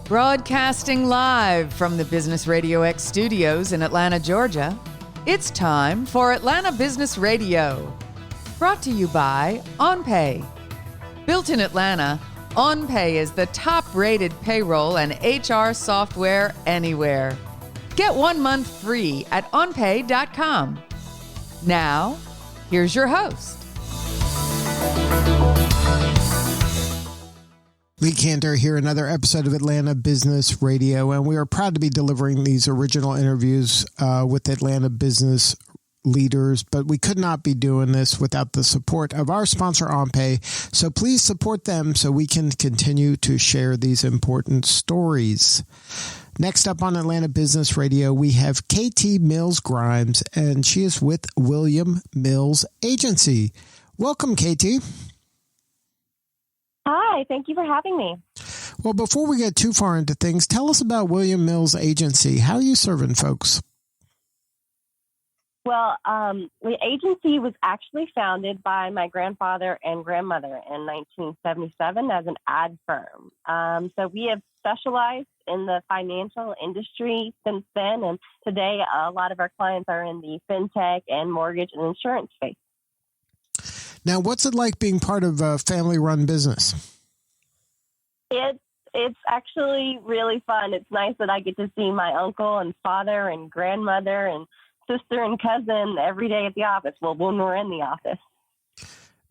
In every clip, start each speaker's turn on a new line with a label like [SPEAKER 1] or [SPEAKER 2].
[SPEAKER 1] Broadcasting live from the Business RadioX studios in Atlanta, Georgia, it's time for Atlanta Business Radio. Brought to you by OnPay. Built in Atlanta, OnPay is the top-rated payroll and HR software anywhere. Get 1 month free at onpay.com. Now, here's your host.
[SPEAKER 2] Lee Cantor here, another episode of Atlanta Business Radio, and we are proud to be delivering these original interviews with Atlanta business leaders, but we could not be doing this without the support of our sponsor, OnPay. So please support them so we can continue to share these important stories. Next up on Atlanta Business Radio, we have KT Mills Grimes, and she is with William Mills Agency. Welcome, KT.
[SPEAKER 3] Hi, thank you for having me.
[SPEAKER 2] Well, before we get too far into things, tell us about William Mills Agency. How are you serving folks?
[SPEAKER 3] Well, the agency was actually founded by my grandfather and grandmother in 1977 as an ad firm. So we have specialized in the financial industry since then, and today a lot of our clients are in the fintech and mortgage and insurance space.
[SPEAKER 2] Now, what's it like being part of a family-run business?
[SPEAKER 3] It's actually really fun. It's nice that I get to see my uncle and father and grandmother and sister and cousin every day at the office. Well, when we're in the office.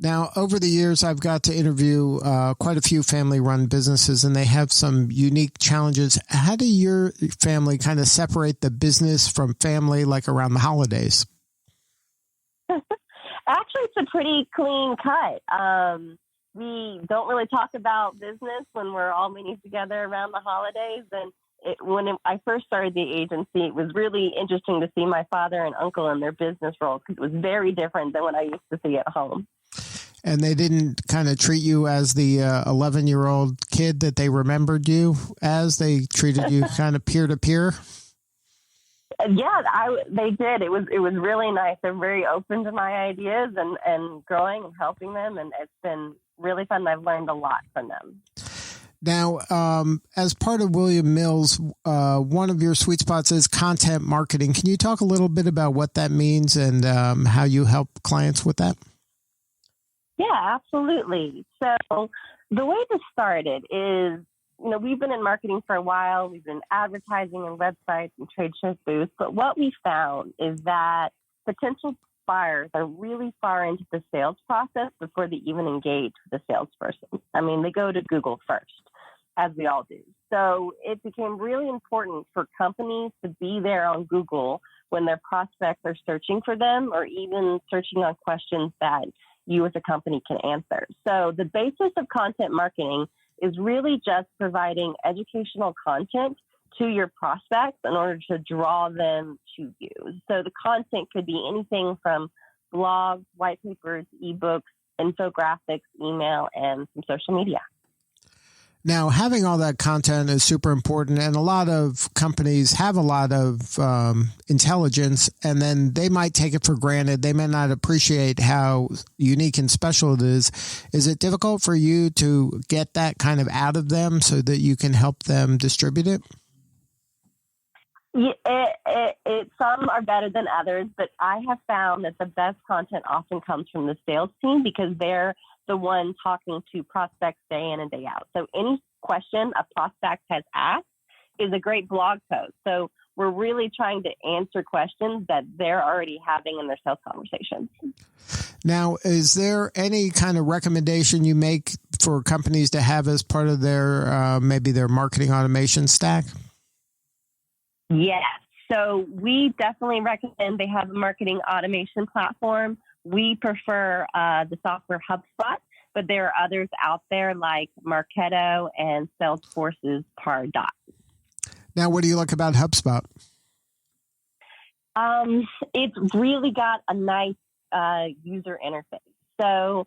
[SPEAKER 2] Now, over the years, I've got to interview quite a few family-run businesses, and they have some unique challenges. How do your family kind of separate the business from family, like around the holidays?
[SPEAKER 3] Actually, it's a pretty clean cut. We don't really talk about business when we're all meeting together around the holidays. And I first started the agency, it was really interesting to see my father and uncle in their business roles because it was very different than what I used to see at home.
[SPEAKER 2] And they didn't kind of treat you as the 11-year-old kid that they remembered you as? They treated you kind of peer-to-peer?
[SPEAKER 3] Yeah, they did. It was really nice. They're very open to my ideas and growing and helping them, and it's been really fun. I've learned a lot from them.
[SPEAKER 2] Now, as part of William Mills, one of your sweet spots is content marketing. Can you talk a little bit about what that means and how you help clients with that?
[SPEAKER 3] Yeah, absolutely. So the way this started is, we've been in marketing for a while. We've been advertising and websites and trade show booths. But what we found is that potential buyers are really far into the sales process before they even engage with the salesperson. I mean, they go to Google first, as we all do. So it became really important for companies to be there on Google when their prospects are searching for them or even searching on questions that you as a company can answer. So the basis of content marketing is really just providing educational content to your prospects in order to draw them to you. So the content could be anything from blogs, white papers, ebooks, infographics, email, and some social media.
[SPEAKER 2] Now, having all that content is super important, and a lot of companies have a lot of intelligence, and then they might take it for granted. They may not appreciate how unique and special it is. Is it difficult for you to get that kind of out of them so that you can help them distribute it?
[SPEAKER 3] Yeah, some are better than others, but I have found that the best content often comes from the sales team because they're the one talking to prospects day in and day out. So any question a prospect has asked is a great blog post. So we're really trying to answer questions that they're already having in their sales conversations.
[SPEAKER 2] Now, is there any kind of recommendation you make for companies to have as part of their maybe their marketing automation stack?
[SPEAKER 3] Yes. So we definitely recommend they have a marketing automation platform. We prefer the software HubSpot, but there are others out there like Marketo and Salesforce's Pardot.
[SPEAKER 2] Now, what do you like about HubSpot?
[SPEAKER 3] It's really got a nice user interface. So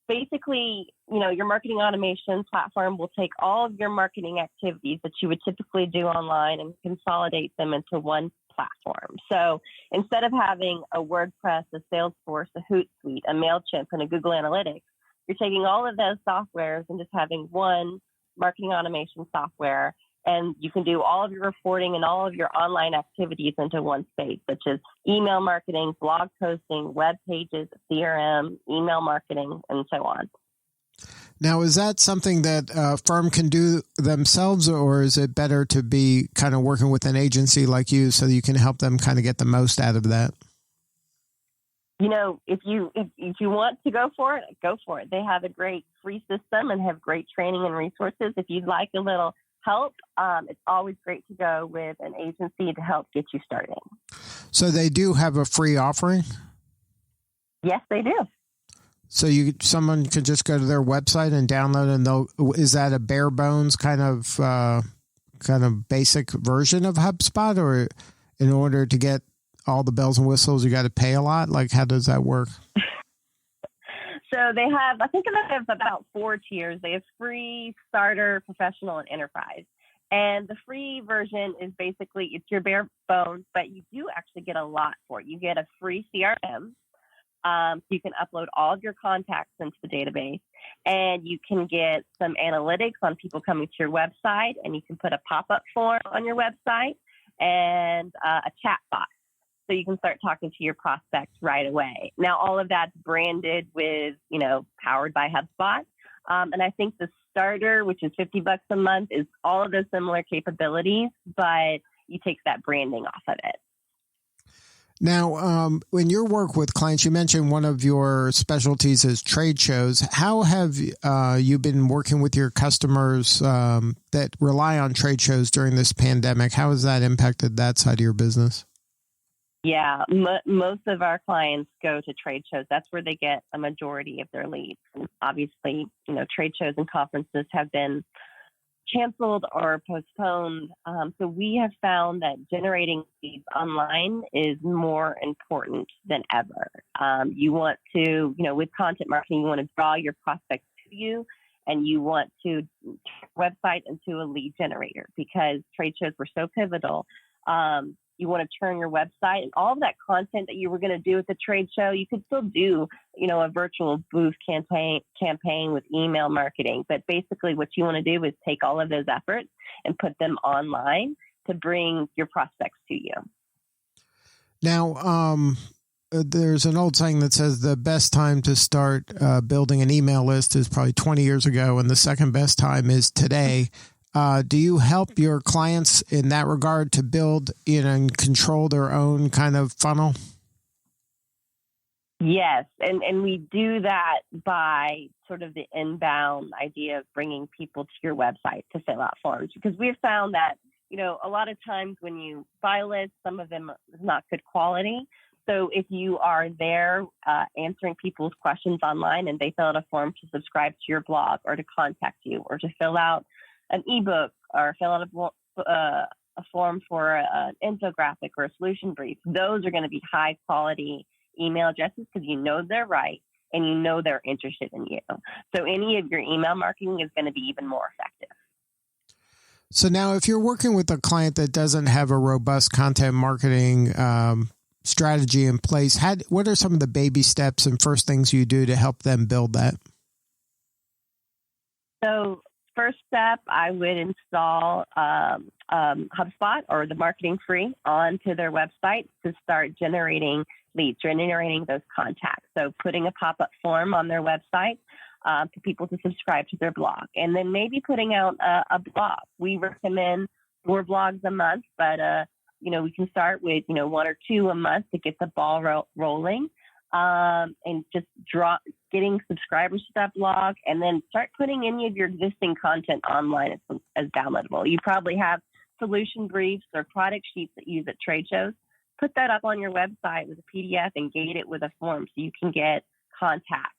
[SPEAKER 3] basically, your marketing automation platform will take all of your marketing activities that you would typically do online and consolidate them into one platform. So instead of having a WordPress, a Salesforce, a Hootsuite, a MailChimp, and a Google Analytics, you're taking all of those softwares and just having one marketing automation software And you can do all of your reporting and all of your online activities into one space, such as email marketing, blog posting, web pages, CRM, email marketing, and so on.
[SPEAKER 2] Now, is that something that a firm can do themselves, or is it better to be kind of working with an agency like you so that you can help them kind of get the most out of that?
[SPEAKER 3] You know, if you want to go for it, go for it. They have a great free system and have great training and resources. If you'd like a little help, it's always great to go with an agency to help get you started.
[SPEAKER 2] So they do have a free offering?
[SPEAKER 3] Yes, they do.
[SPEAKER 2] So someone could just go to their website and download, and is that a bare bones kind of basic version of HubSpot, or in order to get all the bells and whistles, you got to pay a lot? Like, how does that work?
[SPEAKER 3] So they have, I think they have about 4 tiers. They have free, starter, professional, and enterprise. And the free version is basically, it's your bare bones, but you do actually get a lot for it. You get a free CRM. So you can upload all of your contacts into the database, and you can get some analytics on people coming to your website, and you can put a pop-up form on your website and a chat box. So you can start talking to your prospects right away. Now, all of that's branded with, powered by HubSpot. And I think the starter, which is $50 a month, is all of those similar capabilities, but you take that branding off of it.
[SPEAKER 2] Now, in your work with clients, you mentioned one of your specialties is trade shows. How have you been working with your customers that rely on trade shows during this pandemic? How has that impacted that side of your business?
[SPEAKER 3] Yeah, most of our clients go to trade shows. That's where they get a majority of their leads. And obviously, trade shows and conferences have been canceled or postponed. So we have found that generating leads online is more important than ever. You want to, with content marketing, you want to draw your prospects to you, and you want to turn your website into a lead generator, because trade shows were so pivotal. You want to turn your website and all of that content that you were going to do at the trade show. You could still do, a virtual booth campaign with email marketing. But basically what you want to do is take all of those efforts and put them online to bring your prospects to you.
[SPEAKER 2] Now, there's an old saying that says the best time to start building an email list is probably 20 years ago, and the second best time is today. Do you help your clients in that regard to build and control their own kind of funnel?
[SPEAKER 3] Yes, and we do that by sort of the inbound idea of bringing people to your website to fill out forms, because we've found that, a lot of times when you buy lists, some of them is not good quality. So if you are there answering people's questions online and they fill out a form to subscribe to your blog or to contact you or to fill out an ebook or fill out a form for an infographic or a solution brief, those are going to be high quality email addresses, because they're right and they're interested in you. So any of your email marketing is going to be even more effective.
[SPEAKER 2] So now if you're working with a client that doesn't have a robust content marketing strategy in place, what are some of the baby steps and first things you do to help them build that?
[SPEAKER 3] So first step, I would install HubSpot or the Marketing Free onto their website to start generating leads, generating those contacts. So putting a pop-up form on their website for people to subscribe to their blog, and then maybe putting out a blog. We recommend 4 blogs a month, but we can start with 1 or 2 a month to get the ball rolling. And just getting subscribers to that blog, and then start putting any of your existing content online as downloadable. You probably have solution briefs or product sheets that you use at trade shows. Put that up on your website with a PDF and gate it with a form so you can get contacts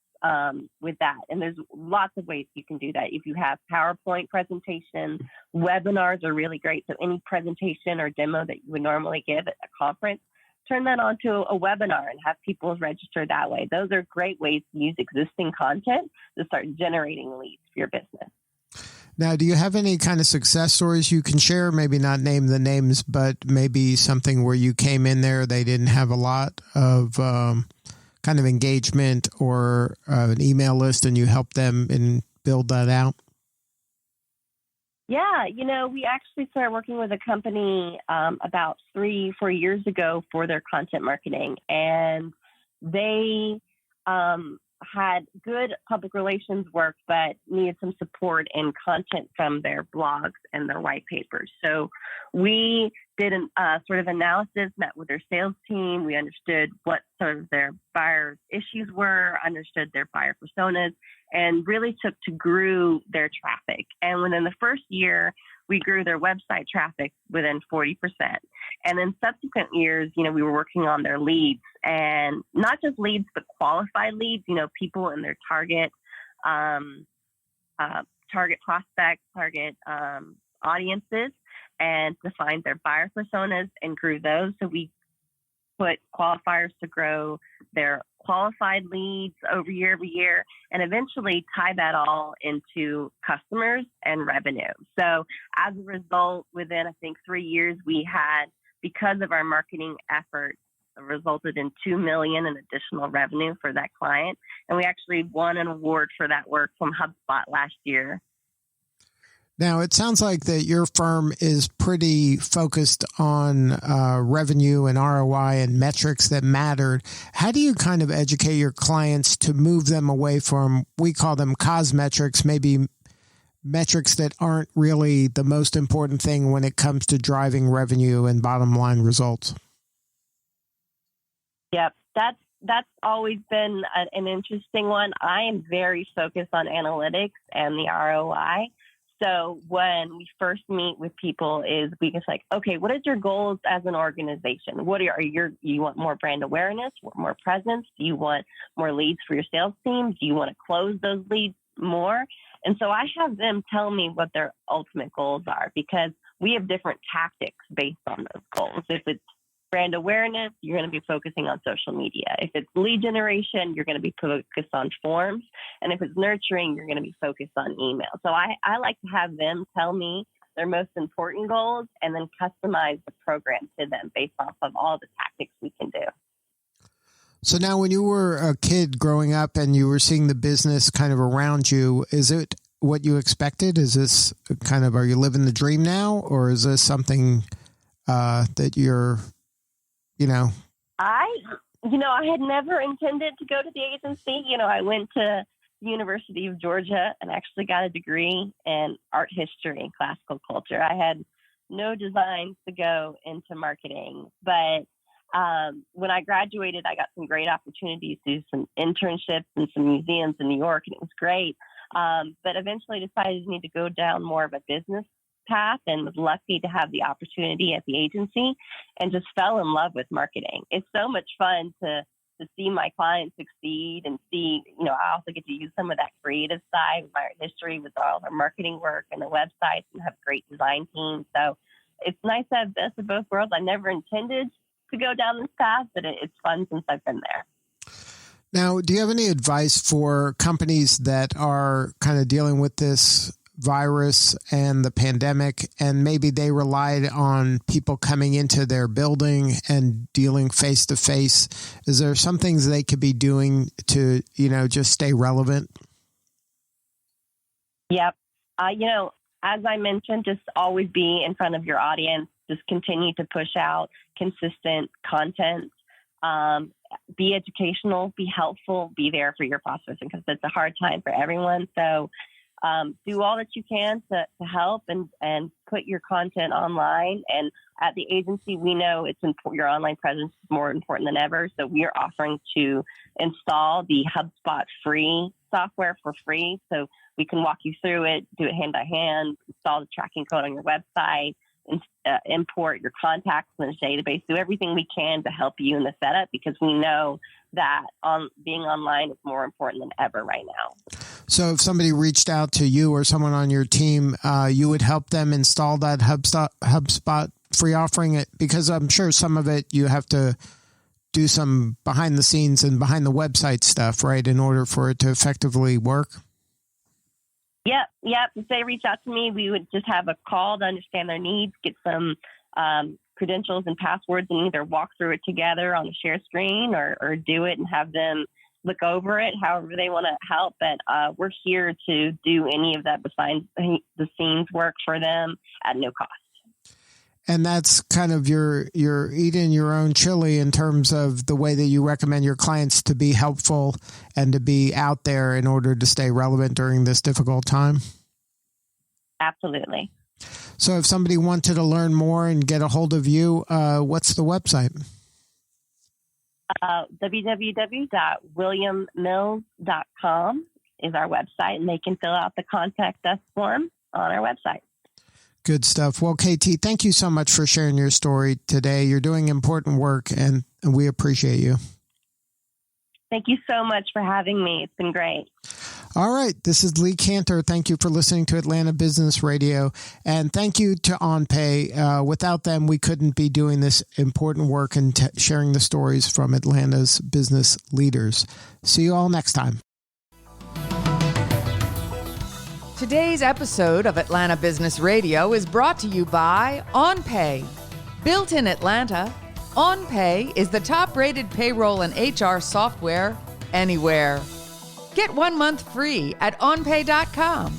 [SPEAKER 3] with that. And there's lots of ways you can do that. If you have PowerPoint presentations, webinars are really great. So any presentation or demo that you would normally give at a conference, turn that onto a webinar and have people register that way. Those are great ways to use existing content to start generating leads for your business.
[SPEAKER 2] Now, do you have any kind of success stories you can share? Maybe not name the names, but maybe something where you came in there, they didn't have a lot of kind of engagement or an email list, and you helped them and build that out?
[SPEAKER 3] Yeah, we actually started working with a company about 3-4 years ago for their content marketing, and they had good public relations work, but needed some support in content from their blogs and their white papers. So we did a sort of analysis, met with their sales team. We understood what sort of their buyer issues were, understood their buyer personas, and really took to grew their traffic. And within the first year, we grew their website traffic within 40%. And in subsequent years, we were working on their leads, and not just leads, but qualified leads, people in their target prospects, target audiences, and to find their buyer personas and grew those. So we put qualifiers to grow their qualified leads over year, and eventually tie that all into customers and revenue. So as a result, within, I think, 3 years, we had, because of our marketing efforts, resulted in $2 million in additional revenue for that client. And we actually won an award for that work from HubSpot last year.
[SPEAKER 2] Now, it sounds like that your firm is pretty focused on revenue and ROI and metrics that matter. How do you kind of educate your clients to move them away from, we call them cosmetrics, maybe metrics that aren't really the most important thing when it comes to driving revenue and bottom line results?
[SPEAKER 3] Yep, that's always been an interesting one. I am very focused on analytics and the ROI. So when we first meet with people, is we just like, okay, what is your goals as an organization? What are you want more brand awareness, more presence? Do you want more leads for your sales team? Do you want to close those leads more? And so I have them tell me what their ultimate goals are, because we have different tactics based on those goals. If it's brand awareness, you're going to be focusing on social media. If it's lead generation, you're going to be focused on forms. And if it's nurturing, you're going to be focused on email. So I like to have them tell me their most important goals and then customize the program to them based off of all the tactics we can do.
[SPEAKER 2] So now when you were a kid growing up and you were seeing the business kind of around you, is it what you expected? Is this kind of, are you living the dream now? Or is this something that you're,
[SPEAKER 3] I had never intended to go to the agency. I went to the University of Georgia and actually got a degree in art history and classical culture. I had no designs to go into marketing, but when I graduated, I got some great opportunities to do some internships in some museums in New York, and it was great. But eventually decided to need to go down more of a business path, and was lucky to have the opportunity at the agency and just fell in love with marketing. It's so much fun to see my clients succeed and see, I also get to use some of that creative side of my art history with all their marketing work and the websites, and have great design teams. So it's nice to have best of both worlds. I never intended to go down this path, but it's fun since I've been there.
[SPEAKER 2] Now, do you have any advice for companies that are kind of dealing with this virus and the pandemic, and maybe they relied on people coming into their building and dealing face to face? Is there some things they could be doing to, just stay relevant?
[SPEAKER 3] Yep. As I mentioned, just always be in front of your audience. Just continue to push out consistent content. Be educational, be helpful, be there for your prospects, because it's a hard time for everyone. So do all that you can to help and put your content online. And at the agency, we know your online presence is more important than ever. So we are offering to install the HubSpot free software for free. So we can walk you through it, do it hand by hand, install the tracking code on your website, import your contacts in the database, do everything we can to help you in the setup, because we know that being online is more important than ever right now.
[SPEAKER 2] So if somebody reached out to you or someone on your team, you would help them install that HubSpot free offering? Because I'm sure some of it you have to do some behind the scenes and behind the website stuff, right, in order for it to effectively work?
[SPEAKER 3] Yep. If they reach out to me, we would just have a call to understand their needs, get some credentials and passwords, and either walk through it together on the share screen or do it and have them look over it, however they want to help. But we're here to do any of that behind the scenes work for them at no cost.
[SPEAKER 2] And that's kind of your eating your own chili in terms of the way that you recommend your clients to be helpful and to be out there in order to stay relevant during this difficult time.
[SPEAKER 3] Absolutely.
[SPEAKER 2] So if somebody wanted to learn more and get a hold of you, what's the website?
[SPEAKER 3] www.williammills.com is our website, and they can fill out the contact us form on our website.
[SPEAKER 2] Good stuff. Well, KT, thank you so much for sharing your story today. You're doing important work, and we appreciate you.
[SPEAKER 3] Thank you so much for having me. It's been great.
[SPEAKER 2] All right. This is Lee Cantor. Thank you for listening to Atlanta Business Radio. And thank you to OnPay. Without them, we couldn't be doing this important work and sharing the stories from Atlanta's business leaders. See you all next time.
[SPEAKER 1] Today's episode of Atlanta Business Radio is brought to you by OnPay. Built in Atlanta, OnPay is the top-rated payroll and HR software anywhere. Get 1 month free at onpay.com.